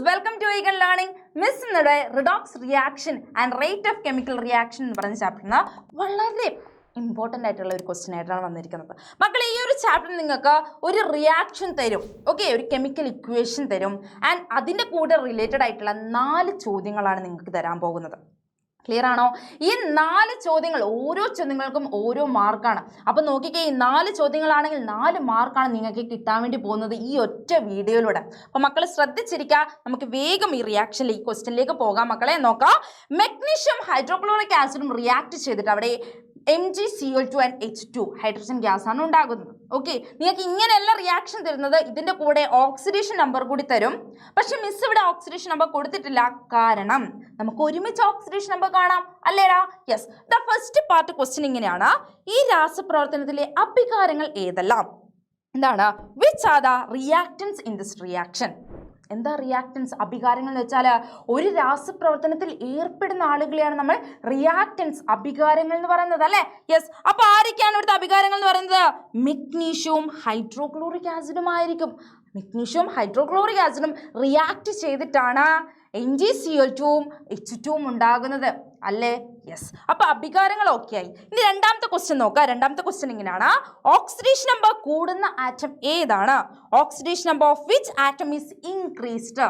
Welcome to eagle learning. Miss ഇന്നയുടെ redox reaction and rate of chemical reaction എന്ന് പറയുന്ന ചാപ്റ്ററിന് വളരെ ഇമ്പോർട്ടൻ്റ് ആയിട്ടുള്ള ഒരു ക്വസ്റ്റ്യൻ ആയിട്ടാണ് വന്നിരിക്കുന്നത്. മക്കളെ, ഈ ഒരു ചാപ്റ്ററിൽ നിങ്ങൾക്ക് ഒരു റിയാക്ഷൻ തരും, ഓക്കെ, ഒരു കെമിക്കൽ ഇക്വേഷൻ തരും ആൻഡ് അതിൻ്റെ കൂടെ റിലേറ്റഡ് ആയിട്ടുള്ള 4 ചോദ്യങ്ങളാണ് നിങ്ങൾക്ക് തരാൻ പോകുന്നത്. ക്ലിയർ ആണോ? ഈ 4 ചോദ്യങ്ങൾ, ഓരോ ചോദ്യങ്ങൾക്കും ഓരോ മാർക്കാണ്. അപ്പം നോക്കിക്കേ, ഈ 4 ചോദ്യങ്ങളാണെങ്കിൽ 4 മാർക്കാണ് നിങ്ങൾക്ക് കിട്ടാൻ വേണ്ടി പോകുന്നത് ഈ ഒറ്റ വീഡിയോയിലൂടെ. അപ്പം മക്കൾ ശ്രദ്ധിച്ചിരിക്കുക. നമുക്ക് വേഗം ഈ റിയാക്ഷനിലേക്ക്, ഈ ക്വസ്റ്റ്യനിലേക്ക് പോകാം. മക്കളെ നോക്കാം. മെഗ്നീഷ്യം ഹൈഡ്രോക്ലോറിക് ആസിഡും റിയാക്ട് ചെയ്തിട്ട് അവിടെ MgCl2 and H2 hydrogen gas ആണ് ഉണ്ടാകുന്നത്. ഓക്കെ, നിങ്ങൾക്ക് ഇങ്ങനെയല്ല റിയാക്ഷൻ തരുന്നത്, ഇതിൻ്റെ കൂടെ ഓക്സിഡേഷൻ നമ്പർ കൂടി തരും. പക്ഷെ മിസ് ഇവിടെ ഓക്സിഡേഷൻ നമ്പർ കൊടുത്തിട്ടില്ല, കാരണം നമുക്ക് ഒരുമിച്ച് ഓക്സിഡേഷൻ നമ്പർ കാണാം, അല്ലേടാ? Yes. The first part question ഇങ്ങനെയാണ്: ഈ രാസപ്രവർത്തനത്തിലെ അഭികാരങ്ങൾ ഏതെല്ലാം? എന്താണ്? Which are the reactance in this reaction? എന്താ റിയാക്ടൻസ്? അഭികാരങ്ങൾ എന്ന് വെച്ചാൽ ഒരു രാസപ്രവർത്തനത്തിൽ ഏർപ്പെടുന്ന ആളുകളെയാണ് നമ്മൾ റിയാക്ടൻസ്, അഭികാരങ്ങൾ എന്ന് പറയുന്നത്, അല്ലേ? യെസ്. അപ്പൊ ആരൊക്കെയാണ് ഇവിടുത്തെ അഭികാരങ്ങൾ എന്ന് പറയുന്നത്? മെഗ്നീഷ്യവും ഹൈഡ്രോക്ലോറിക് ആസിഡും ആയിരിക്കും. മെഗ്നീഷ്യവും ഹൈഡ്രോക്ലോറിക് ആസിഡും റിയാക്ട് ചെയ്തിട്ടാണ് MgCl2ഉം H2ഉം ഉണ്ടാകുന്നത്, അല്ലേ? യെസ്. അപ്പൊ അഭികാരങ്ങൾ ഓക്കെ ആയി. ഇനി രണ്ടാമത്തെ ക്വസ്റ്റ്യൻ നോക്കാം. രണ്ടാമത്തെ ക്വസ്റ്റ്യൻ ഇങ്ങനെയാണ്: ഓക്സിഡേഷൻ നമ്പർ കൂടുന്ന ആറ്റം ഏതാണ്? Oxidation number of which atom is increased?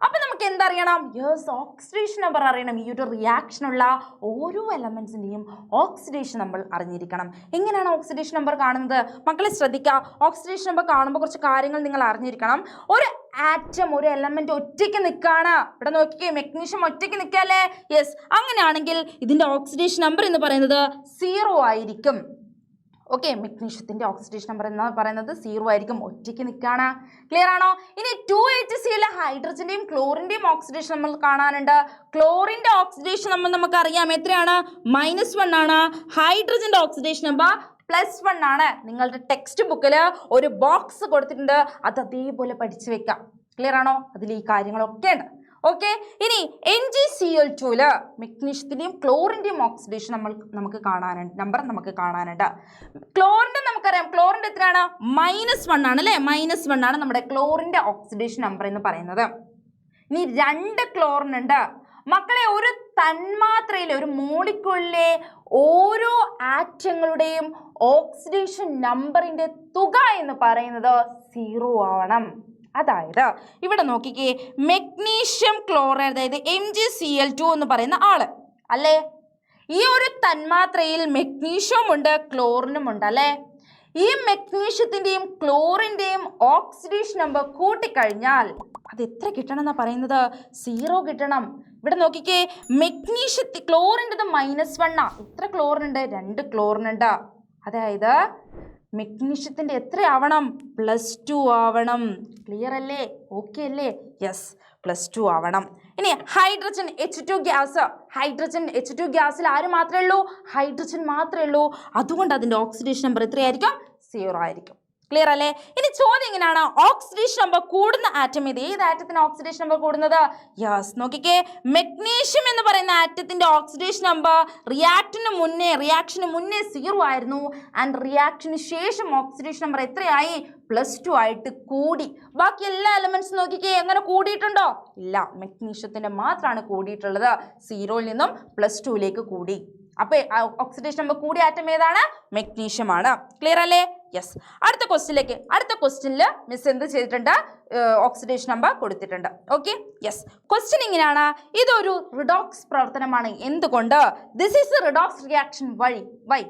അപ്പൊ നമുക്ക് എന്തറിയണം? യെസ്, ഓക്സിഡേഷൻ നമ്പർ അറിയണം. ഈ ഒരു റിയാക്ഷനുള്ള ഓരോ എലമെന്റ്സിന്റെയും ഓക്സിഡേഷൻ നമ്പർ അറിഞ്ഞിരിക്കണം. എങ്ങനെയാണ് ഓക്സിഡേഷൻ നമ്പർ കാണുന്നത്? മക്കളെ ശ്രദ്ധിക്കുക. ഓക്സിഡേഷൻ നമ്പർ കാണുമ്പോൾ കുറച്ച് കാര്യങ്ങൾ നിങ്ങൾ അറിഞ്ഞിരിക്കണം. ഒരു ആറ്റം, ഒരു എലമെന്റ് ഒറ്റയ്ക്ക് നിൽക്കുകയാണ്. ഇവിടെ നോക്കിക്കേ, മെഗ്നീഷ്യം ഒറ്റയ്ക്ക് നിൽക്കല്ലേ? യെസ്. അങ്ങനെയാണെങ്കിൽ ഇതിന്റെ ഓക്സിഡേഷൻ നമ്പർ എന്ന് പറയുന്നത് 0 ആയിരിക്കും. ഓക്കെ, മെഗ്നീഷ്യത്തിന്റെ ഓക്സിഡേഷൻ നമ്പർ എന്ന് പറയുന്നത് 0 ആയിരിക്കും, ഒറ്റയ്ക്ക് നിൽക്കുകയാണ്. ക്ലിയർ ആണോ? ഇനി 2HCl ഹൈഡ്രജന്റെയും ക്ലോറിന്റെയും ഓക്സിഡേഷൻ നമ്മൾ കാണാനുണ്ട്. ക്ലോറിന്റെ ഓക്സിഡേഷൻ നമ്പർ നമുക്കറിയാം, എത്രയാണ്? -1 ആണ്. ഹൈഡ്രജന്റെ ഓക്സിഡേഷൻ നമ്പർ +1 ആണ്. നിങ്ങളുടെ ടെക്സ്റ്റ് ബുക്കിൽ ഒരു ബോക്സ് കൊടുത്തിട്ടുണ്ട്, അത് അതേപോലെ പഠിച്ചു വെക്കാം. ക്ലിയർ ആണോ? അതിൽ ഈ കാര്യങ്ങളൊക്കെ ഉണ്ട്. ഓക്കെ, ഇനി MgCl2 മെഗ്നീഷ്യത്തിന്റെയും ക്ലോറിന്റെയും ഓക്സിഡേഷൻ നമുക്ക് കാണാനുണ്ട്. ക്ലോറിന്റെ നമുക്കറിയാം, ക്ലോറിന്റെ എത്രയാണ്? -1 ആണ്, അല്ലേ? -1 ആണ് നമ്മുടെ ക്ലോറിന്റെ ഓക്സിഡേഷൻ നമ്പർ എന്ന് പറയുന്നത്. ഇനി 2 ക്ലോറിൻ ഉണ്ട്. മക്കളെ, ഒരു തന്മാത്രയിലെ, ഒരു മോളിക്യൂളിലെ ഓരോ ആറ്റങ്ങളുടെയും ഓക്സിഡേഷൻ നമ്പറിന്റെ തുക എന്ന് പറയുന്നത് 0 ആവണം. അതായത് ഇവിടെ നോക്കിക്കേ, മെഗ്നീഷ്യം ക്ലോറൈഡ്, അതായത് MgCl2 എന്ന് പറയുന്ന ആള്, അല്ലേ? ഈ ഒരു തന്മാത്രയിൽ മെഗ്നീഷ്യവും ഉണ്ട്, ക്ലോറിനും ഉണ്ട്, അല്ലേ? ഈ മെഗ്നീഷ്യത്തിന്റെയും ക്ലോറിന്റെയും ഓക്സിഡേഷൻ നമ്പർ കൂട്ടിക്കഴിഞ്ഞാൽ അത് എത്ര കിട്ടണം എന്നാ പറയുന്നത്? 0 കിട്ടണം. ഇവിടെ നോക്കിക്കേ, ക്ലോറിൻ്റെത് -1 ആ. എത്ര ക്ലോറിൻ ഉണ്ട്? 2 ക്ലോറിൻ ഉണ്ട്. അതായത് മെഗ്നീഷ്യത്തിന്റെ എത്ര ആവണം? +2 ആവണം. ക്ലിയർ അല്ലേ? ഓക്കെ അല്ലേ? യെസ്, +2 ആവണം. ഇനി hydrogen H2 gas, hydrogen H2 ഗ്യാസിൽ ആര് മാത്രമേ ഉള്ളൂ? ഹൈഡ്രജൻ മാത്രമേ ഉള്ളൂ. അതുകൊണ്ട് അതിന്റെ ഓക്സിഡേഷൻ നമ്പർ എത്രയായിരിക്കും? 0 ആയിരിക്കും. ക്ലിയർ അല്ലേ? ഇനി ചോദ്യം എങ്ങനെയാണ്? ഓക്സിഡേഷൻ നമ്പർ കൂടുന്ന ആറ്റം ഏത്? ഏത് ആറ്റത്തിന് ഓക്സിഡേഷൻ നമ്പർ കൂടുന്നത്? യെസ്, നോക്കിക്കേ, മെഗ്നീഷ്യം എന്ന് പറയുന്ന ആറ്റത്തിന്റെ ഓക്സിഡേഷൻ നമ്പർ റിയാക്ഷന് മുന്നേ 0 ആയിരുന്നു. ആൻഡ് റിയാക്ഷന് ശേഷം ഓക്സിഡേഷൻ നമ്പർ എത്രയായി? +2 ആയിട്ട് കൂടി. ബാക്കി എല്ലാ എലമെന്റ്സും നോക്കിക്കേ, എങ്ങനെ കൂടിയിട്ടുണ്ടോ? ഇല്ല, മെഗ്നീഷ്യത്തിന്റെ മാത്രമാണ് കൂടിയിട്ടുള്ളത്. 0യിൽ നിന്നും +2ലേക്ക് കൂടി. അപ്പൊ ഓക്സിഡേഷൻ നമ്പർ കൂടിയ ആറ്റം ഏതാണ്? മെഗ്നീഷ്യം ആണ്. ക്ലിയർ അല്ലേ? യെസ്. അടുത്ത ക്വസ്റ്റ്യനിൽ മിസ് എന്ത് ചെയ്തിട്ടുണ്ട്? ഓക്സിഡേഷൻ നമ്പർ കൊടുത്തിട്ടുണ്ട്. Okay, yes. ക്വസ്റ്റ്യൻ ഇങ്ങനെയാണ്: ഇതൊരു റിഡോക്സ് പ്രവർത്തനമാണ്. എന്തുകൊണ്ട്? This is a redox reaction. Why?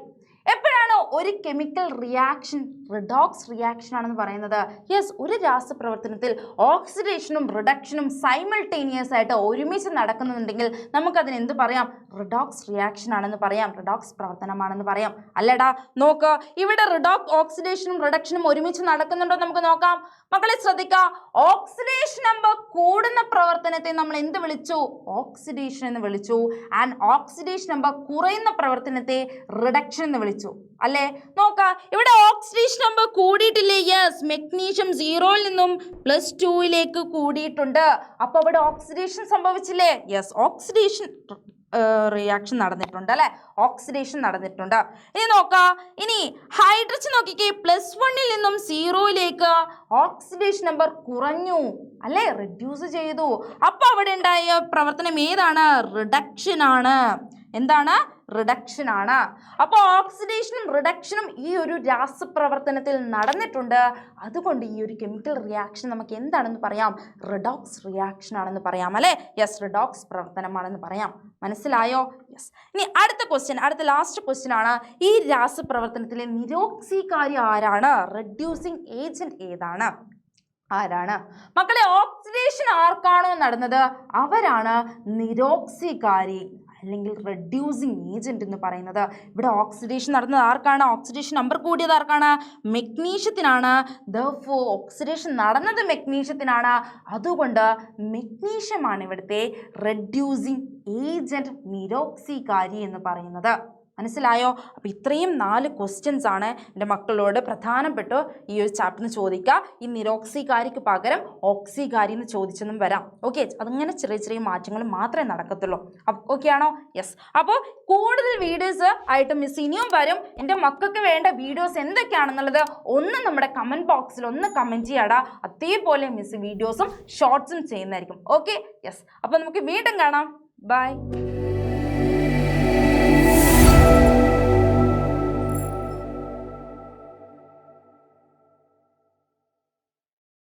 എപ്പോഴാണ് ഒരു കെമിക്കൽ റിയാക്ഷൻ റിഡോക്സ് റിയാക്ഷൻ ആണെന്ന് പറയുന്നത്? യെസ്, ഒരു രാസപ്രവർത്തനത്തിൽ ഓക്സിഡേഷനും റിഡക്ഷനും സൈമൾട്ടേനിയസ് ആയിട്ട് ഒരുമിച്ച് നടക്കുന്നുണ്ടെങ്കിൽ നമുക്കതിന് എന്ത് പറയാം? റിഡോക്സ് റിയാക്ഷൻ ആണെന്ന് പറയാം, റിഡോക്സ് പ്രവർത്തനമാണെന്ന് പറയാം, അല്ലേടാ? നോക്ക്, ഇവിടെ ഓക്സിഡേഷനും റിഡക്ഷനും ഒരുമിച്ച് നടക്കുന്നുണ്ടോ? നമുക്ക് നോക്കാം. മക്കളെ ശ്രദ്ധിക്കുക, ഓക്സിഡേഷൻ നമ്പർ കൂടുന്ന പ്രവർത്തനത്തെ നമ്മൾ എന്ത് വിളിച്ചു? ഓക്സിഡേഷൻ എന്ന് വിളിച്ചു. ആൻഡ് ഓക്സിഡേഷൻ നമ്പർ കുറയുന്ന പ്രവർത്തനത്തെ റിഡക്ഷൻ എന്ന് വിളിച്ചു, അല്ലേ? നോക്കാം, ഇവിടെ ഓക്സിഡേഷൻ നമ്പർ കൂടിയിട്ടില്ലേ? യെസ്, മെഗ്നീഷ്യം 0യിൽ നിന്നും +2ലേക്ക് കൂടിയിട്ടുണ്ട്. അപ്പൊ അവിടെ ഓക്സിഡേഷൻ സംഭവിച്ചില്ലേ? യെസ്, ഓക്സിഡേഷൻ റിയാക്ഷൻ നടന്നിട്ടുണ്ട് അല്ലെ, ഓക്സിഡേഷൻ നടന്നിട്ടുണ്ട്. ഇനി നോക്കാം, ഇനി ഹൈഡ്രജൻ നോക്കിക്കേ, +1 നിന്നും 0 ഓക്സിഡേഷൻ നമ്പർ കുറഞ്ഞു അല്ലെ, റിഡ്യൂസ് ചെയ്തു. അപ്പൊ അവിടെ ഉണ്ടായ പ്രവർത്തനം ഏതാണ്? റിഡക്ഷൻ ആണ്. എന്താണ്? റിഡക്ഷൻ ആണ്. അപ്പോൾ ഓക്സിഡേഷനും റിഡക്ഷനും ഈ ഒരു രാസപ്രവർത്തനത്തിൽ നടന്നിട്ടുണ്ട്. അതുകൊണ്ട് ഈ ഒരു കെമിക്കൽ റിയാക്ഷൻ നമുക്ക് എന്താണെന്ന് പറയാം? റിഡോക്സ് റിയാക്ഷൻ ആണെന്ന് പറയാം അല്ലേ? യെസ്, റിഡോക്സ് പ്രവർത്തനമാണെന്ന് പറയാം. മനസ്സിലായോ? യെസ്. ഇനി അടുത്ത ക്വസ്റ്റ്യൻ, അടുത്ത ലാസ്റ്റ് ക്വസ്റ്റ്യൻ ആണ്, ഈ രാസപ്രവർത്തനത്തിലെ നിരോക്സികാരി ആരാണ്? റെഡ്യൂസിങ് ഏജന്റ് ഏതാണ്? ആരാണ് മക്കളെ? ഓക്സിഡേഷൻ ആർക്കാണോ നടന്നത് അവരാണ് നിരോക്സികാരി അല്ലെങ്കിൽ റെഡ്യൂസിങ് ഏജന്റ് എന്ന് പറയുന്നത്. ഇവിടെ ഓക്സിഡേഷൻ നടന്നത് ആർക്കാണ്? ഓക്സിഡേഷൻ നമ്പർ കൂടിയത് ആർക്കാണ്? മെഗ്നീഷ്യത്തിനാണ്. therefore ഓക്സിഡേഷൻ നടന്നത് മെഗ്നീഷ്യത്തിനാണ്. അതുകൊണ്ട് മെഗ്നീഷ്യമാണ് ഇവിടുത്തെ റെഡ്യൂസിങ് ഏജന്റ്, നിരോക്സികാരി എന്ന് പറയുന്നത്. മനസ്സിലായോ? അപ്പോൾ ഇത്രയും 4 ക്വസ്റ്റ്യൻസ് ആണ് എൻ്റെ മക്കളോട് പ്രധാനപ്പെട്ട ഈ ഒരു ചാപ്റ്ററിന് ചോദിക്കുക. ഈ നിരോക്സികാരിക്ക് പകരം ഓക്സികാരി എന്ന് ചോദിച്ചെന്നും വരാം. ഓക്കെ, അതങ്ങനെ ചെറിയ ചെറിയ മാറ്റങ്ങൾ മാത്രമേ നടക്കത്തുള്ളൂ. ഓക്കെ ആണോ? യെസ്. അപ്പോൾ കൂടുതൽ വീഡിയോസ് ആയിട്ട് മിസ് ഇനിയും വരും. എൻ്റെ മക്കൾക്ക് വേണ്ട വീഡിയോസ് എന്തൊക്കെയാണെന്നുള്ളത് ഒന്ന് നമ്മുടെ കമൻറ്റ് ബോക്സിൽ ഒന്ന് കമൻറ്റ് ചെയ്യാടാ. അതേപോലെ മിസ് വീഡിയോസും ഷോർട്സും ചെയ്യുന്നതായിരിക്കും. Okay, yes. അപ്പോൾ നമുക്ക് വീണ്ടും കാണാം. ബൈ.